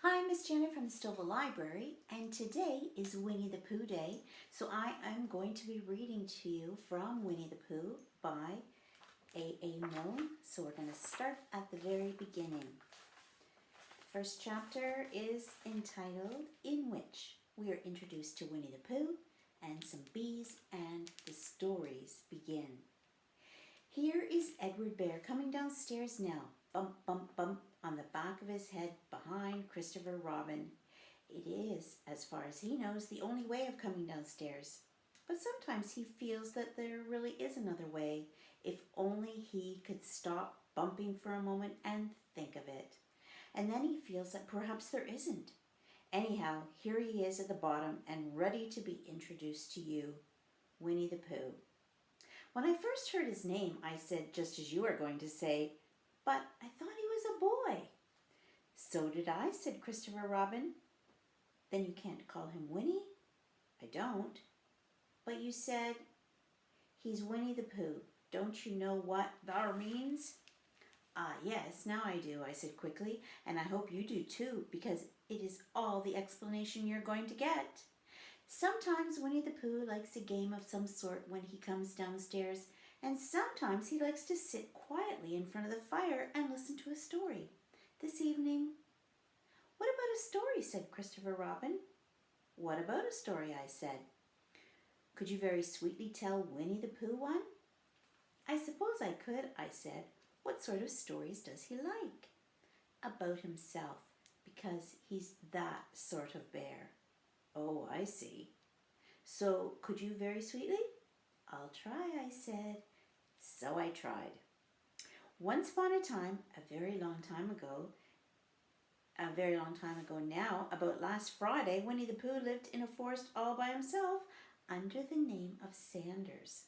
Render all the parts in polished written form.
Hi, Miss Janet from the Stouffville Library, and today is Winnie the Pooh Day, so I am going to be reading to you from Winnie the Pooh by A. Milne. So we're going to start at the very beginning. First chapter is entitled In Which we are introduced to Winnie the Pooh and some bees, and the stories begin. Here is Edward Bear coming downstairs now, bump, bump, bump, on the back of his head behind Christopher Robin. It is, as far as he knows, the only way of coming downstairs. But sometimes he feels that there really is another way, if only he could stop bumping for a moment and think of it. And then he feels that perhaps there isn't. Anyhow, here he is at the bottom and ready to be introduced to you, Winnie the Pooh. When I first heard his name, I said, just as you are going to say, but I thought he was a boy. So did I, said Christopher Robin. Then you can't call him Winnie? I don't. But you said, he's Winnie the Pooh. Don't you know what that means? Ah, yes, now I do, I said quickly, and I hope you do too, because it is all the explanation you're going to get. Sometimes Winnie the Pooh likes a game of some sort when he comes downstairs, and sometimes he likes to sit quietly in front of the fire and listen to a story. This evening, what about a story, said Christopher Robin. What about a story, I said. Could you very sweetly tell Winnie the Pooh one? I suppose I could, I said. What sort of stories does he like? About himself, because he's that sort of bear. Oh, I see. So, could you very sweetly? I'll try, I said. So I tried. Once upon a time, a very long time ago now, about last Friday, Winnie the Pooh lived in a forest all by himself under the name of Sanders.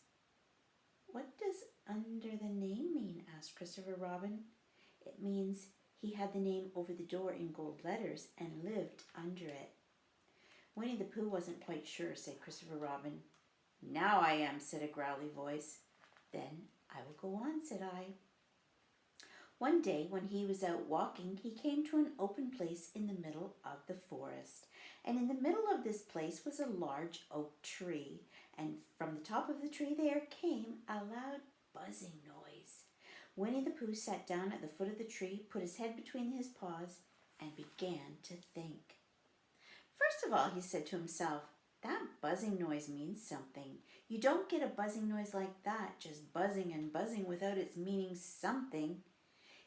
What does under the name mean? Asked Christopher Robin. It means he had the name over the door in gold letters and lived under it. Winnie the Pooh wasn't quite sure, said Christopher Robin. Now I am, said a growly voice. Then I will go on, said I. One day when he was out walking, he came to an open place in the middle of the forest. And in the middle of this place was a large oak tree, and from the top of the tree there came a loud buzzing noise. Winnie the Pooh sat down at the foot of the tree, put his head between his paws, and began to think. First of all, he said to himself, that buzzing noise means something. You don't get a buzzing noise like that, just buzzing and buzzing without its meaning something.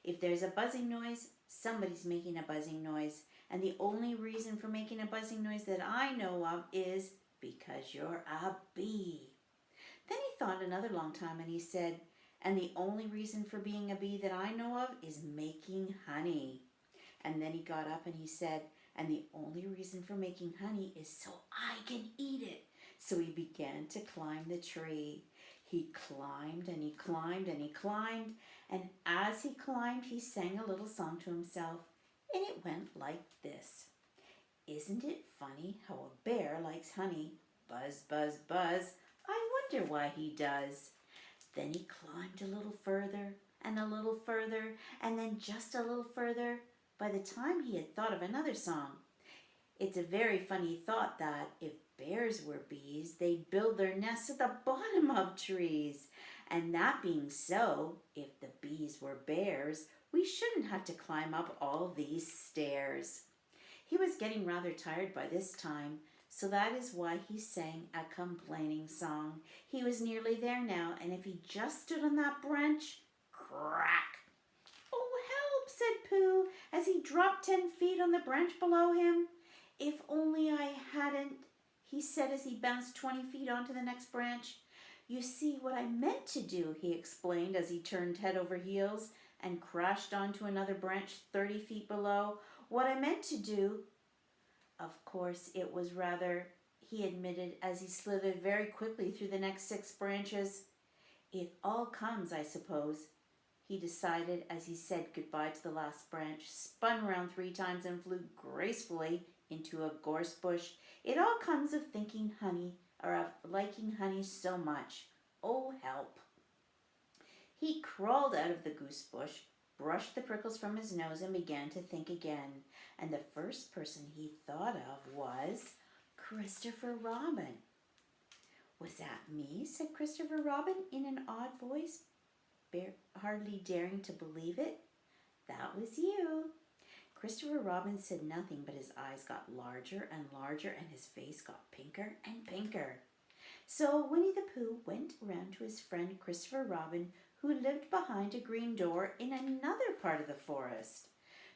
If there's a buzzing noise, somebody's making a buzzing noise. And the only reason for making a buzzing noise that I know of is because you're a bee. Then he thought another long time and he said, and the only reason for being a bee that I know of is making honey. And then he got up and he said, and the only reason for making honey is so I can eat it. So he began to climb the tree. He climbed and he climbed and he climbed, and as he climbed, he sang a little song to himself, and it went like this. Isn't it funny how a bear likes honey? Buzz, buzz, buzz. I wonder why he does. Then he climbed a little further, and a little further, and then just a little further. By the time he had thought of another song. It's a very funny thought that if bears were bees, they'd build their nests at the bottom of trees. And that being so, if the bees were bears, we shouldn't have to climb up all these stairs. He was getting rather tired by this time, so that is why he sang a complaining song. He was nearly there now, and if he just stood on that branch, crack! Oh, help, said Pooh, as he dropped 10 feet on the branch below him. If only I hadn't, he said as he bounced 20 feet onto the next branch. You see, what I meant to do, he explained as he turned head over heels and crashed onto another branch 30 feet below. What I meant to do, of course, it was rather, he admitted as he slithered very quickly through the next 6 branches. It all comes, I suppose, he decided as he said goodbye to the last branch, spun around 3 times and flew gracefully into a gorse bush. It all comes of thinking honey, or of liking honey so much. Oh, help. He crawled out of the goose bush, brushed the prickles from his nose, and began to think again. And the first person he thought of was Christopher Robin. "Was that me?" said Christopher Robin in an odd voice, hardly daring to believe it. "That was you." Christopher Robin said nothing, but his eyes got larger and larger, and his face got pinker and pinker. So Winnie the Pooh went around to his friend Christopher Robin, who lived behind a green door in another part of the forest.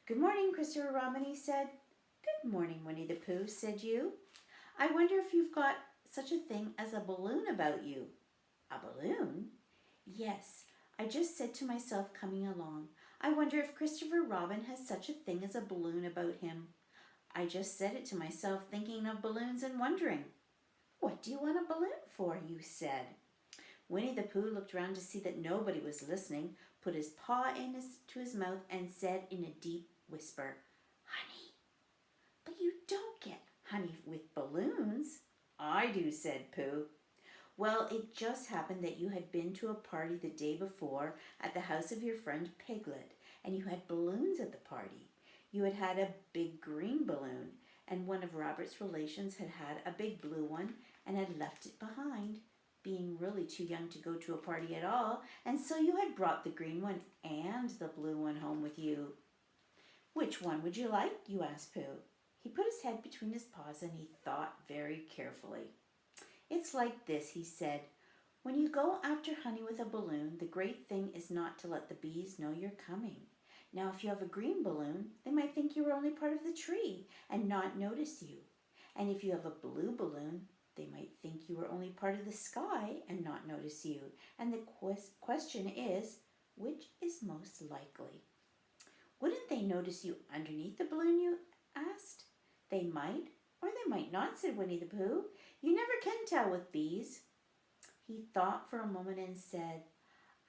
"Good morning, Christopher Robin," he said. "Good morning, Winnie the Pooh," said you. "I wonder if you've got such a thing as a balloon about you." "A balloon?" "Yes, I just said to myself coming along, I wonder if Christopher Robin has such a thing as a balloon about him. I just said it to myself thinking of balloons and wondering." "What do you want a balloon for?" you said. Winnie the Pooh looked round to see that nobody was listening, put his paw to his mouth, and said in a deep whisper, "Honey." "But you don't get honey with balloons." "I do," said Pooh. "Well, it just happened that you had been to a party the day before at the house of your friend Piglet, and you had balloons at the party. You had had a big green balloon, and one of Robert's relations had had a big blue one and had left it behind, being really too young to go to a party at all, and so you had brought the green one and the blue one home with you." "Which one would you like?" you asked Pooh. He put his head between his paws and he thought very carefully. "It's like this," he said. "When you go after honey with a balloon, the great thing is not to let the bees know you're coming. Now, if you have a green balloon, they might think you were only part of the tree and not notice you. And if you have a blue balloon, they might think you were only part of the sky and not notice you. And the question is, which is most likely?" "Wouldn't they notice you underneath the balloon?" you asked. "They might, or they might not," said Winnie the Pooh. "You never can tell with bees." He thought for a moment and said,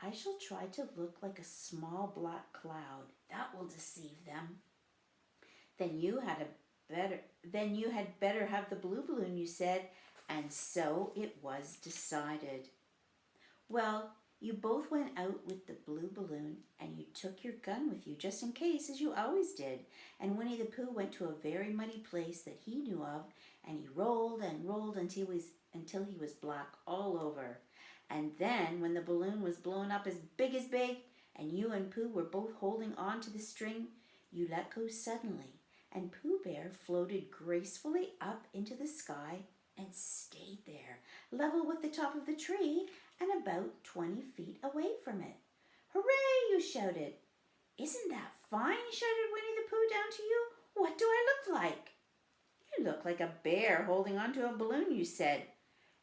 "I shall try to look like a small black cloud. That will deceive them." Then you had better have the blue balloon," you said, and so it was decided. Well, you both went out with the blue balloon, and you took your gun with you just in case, as you always did. And Winnie the Pooh went to a very muddy place that he knew of, and he rolled and rolled until he was black all over. And then, when the balloon was blown up as big, and you and Pooh were both holding on to the string, you let go suddenly, and Pooh Bear floated gracefully up into the sky and stayed there, level with the top of the tree and about 20 feet away from it. "Hooray!" you shouted. "Isn't that fine?" shouted Winnie the Pooh down to you. "What do I look like?" "You look like a bear holding onto a balloon," you said.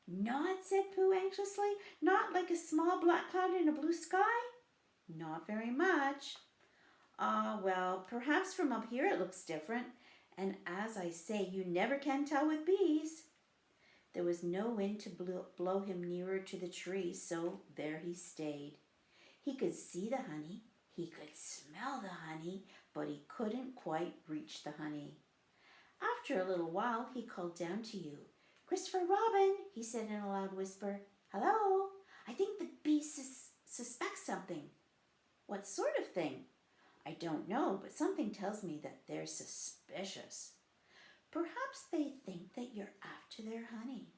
"Not," said Pooh anxiously, "not like a small black cloud in a blue sky?" "Not very much." "Ah, well, perhaps from up here it looks different. And as I say, you never can tell with bees." There was no wind to blow him nearer to the tree, so there he stayed. He could see the honey, he could smell the honey, but he couldn't quite reach the honey. After a little while, he called down to you. "Christopher Robin," he said in a loud whisper. "Hello, I think the bees suspect something." "What sort of thing?" "I don't know, but something tells me that they're suspicious." "Perhaps they think that you're after their honey."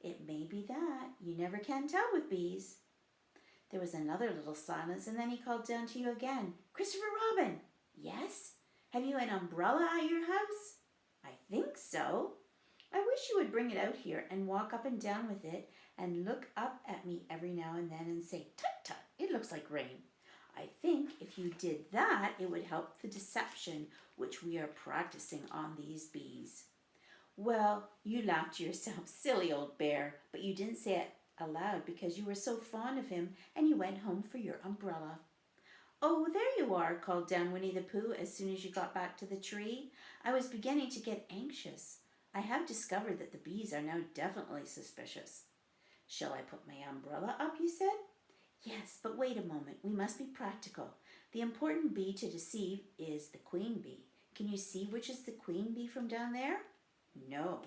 "It may be that. You never can tell with bees." There was another little silence, and then he called down to you again. "Christopher Robin." "Yes? Have you an umbrella at your house?" "I think so." "I wish you would bring it out here and walk up and down with it and look up at me every now and then and say, 'Tut, tut, it looks like rain.' I think if you did that, it would help the deception which we are practicing on these bees." Well, you laughed to yourself, "Silly old bear," but you didn't say it aloud because you were so fond of him, and you went home for your umbrella. "Oh, there you are," called down Winnie the Pooh as soon as you got back to the tree. "I was beginning to get anxious. I have discovered that the bees are now definitely suspicious." "Shall I put my umbrella up?" you said. "Yes, but wait a moment. We must be practical. The important bee to deceive is the queen bee. Can you see which is the queen bee from down there?" "No."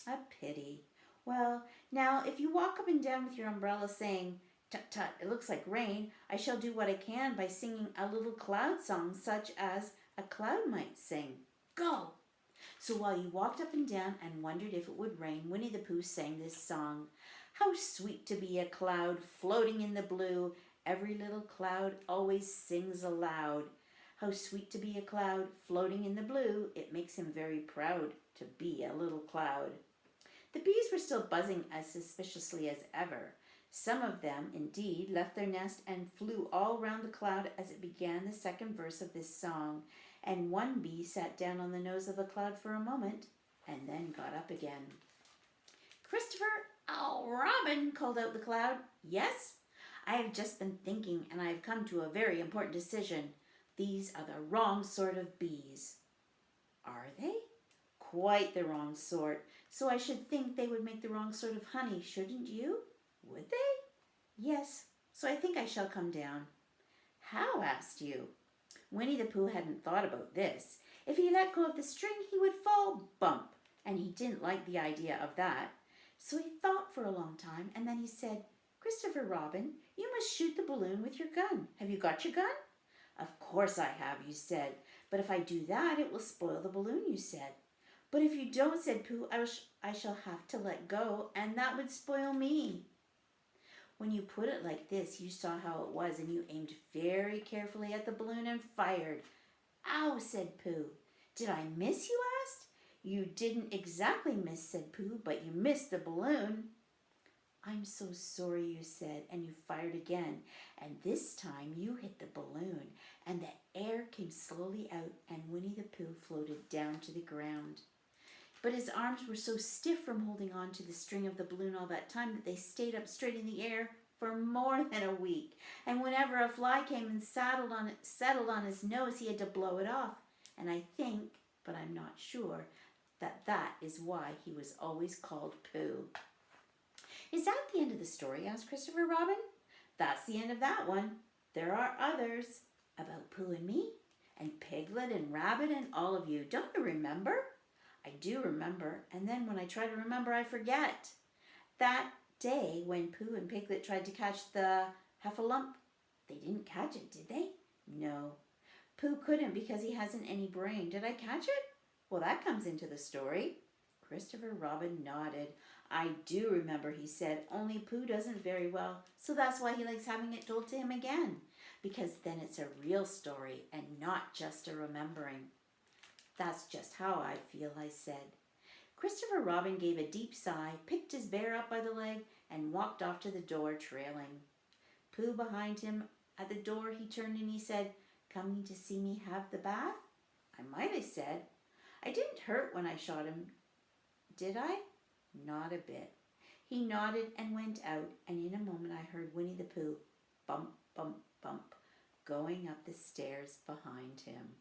"A pity. Well, now, if you walk up and down with your umbrella saying, Tut, tut, it looks like rain. I shall do what I can by singing a little cloud song such as a cloud might sing. Go! So while you walked up and down and wondered if it would rain, Winnie the Pooh sang this song. How sweet to be a cloud floating in the blue. Every little cloud always sings aloud. How sweet to be a cloud floating in the blue. It makes him very proud to be a little cloud. The bees were still buzzing as suspiciously as ever. Some of them, indeed, left their nest and flew all round the cloud as it began the second verse of this song, and one bee sat down on the nose of the cloud for a moment and then got up again. Christopher, oh, Robin, called out the cloud. Yes? I have just been thinking, and I have come to a very important decision. These are the wrong sort of bees. Are they? Quite the wrong sort. So I should think they would make the wrong sort of honey, shouldn't you? Would they? Yes, so I think I shall come down. How, asked you? Winnie the Pooh hadn't thought about this. If he let go of the string, he would fall bump, and he didn't like the idea of that. So he thought for a long time, and then he said, Christopher Robin, you must shoot the balloon with your gun. Have you got your gun? Of course I have, you said. But if I do that, it will spoil the balloon, you said. But if you don't, said Pooh, I shall have to let go, and that would spoil me. When you put it like this, you saw how it was, and you aimed very carefully at the balloon and fired. Ow, said Pooh. Did I miss, you asked? You didn't exactly miss, said Pooh, but you missed the balloon. I'm so sorry, you said, and you fired again, and this time you hit the balloon, and the air came slowly out, and Winnie the Pooh floated down to the ground. But his arms were so stiff from holding on to the string of the balloon all that time that they stayed up straight in the air for more than a week, and whenever a fly came and settled on his nose, he had to blow it off, and I think, but I'm not sure, that is why he was always called Pooh. Is that the end of the story? Asked Christopher Robin. That's the end of that one. There are others about Pooh and me, and Piglet and Rabbit and all of you. Don't you remember? I do remember, and then when I try to remember, I forget. That day when Pooh and Piglet tried to catch the heffalump, they didn't catch it, did they? No. Pooh couldn't because he hasn't any brain. Did I catch it? Well, that comes into the story. Christopher Robin nodded. I do remember, he said, only Pooh doesn't very well, so that's why he likes having it told to him again, because then it's a real story and not just a remembering. That's just how I feel, I said. Christopher Robin gave a deep sigh, picked his bear up by the leg, and walked off to the door, trailing. Pooh behind him at the door, he turned and he said, Coming to see me have the bath? I might have said. I didn't hurt when I shot him, did I? Not a bit. He nodded and went out, and in a moment I heard Winnie the Pooh, bump, bump, bump, going up the stairs behind him.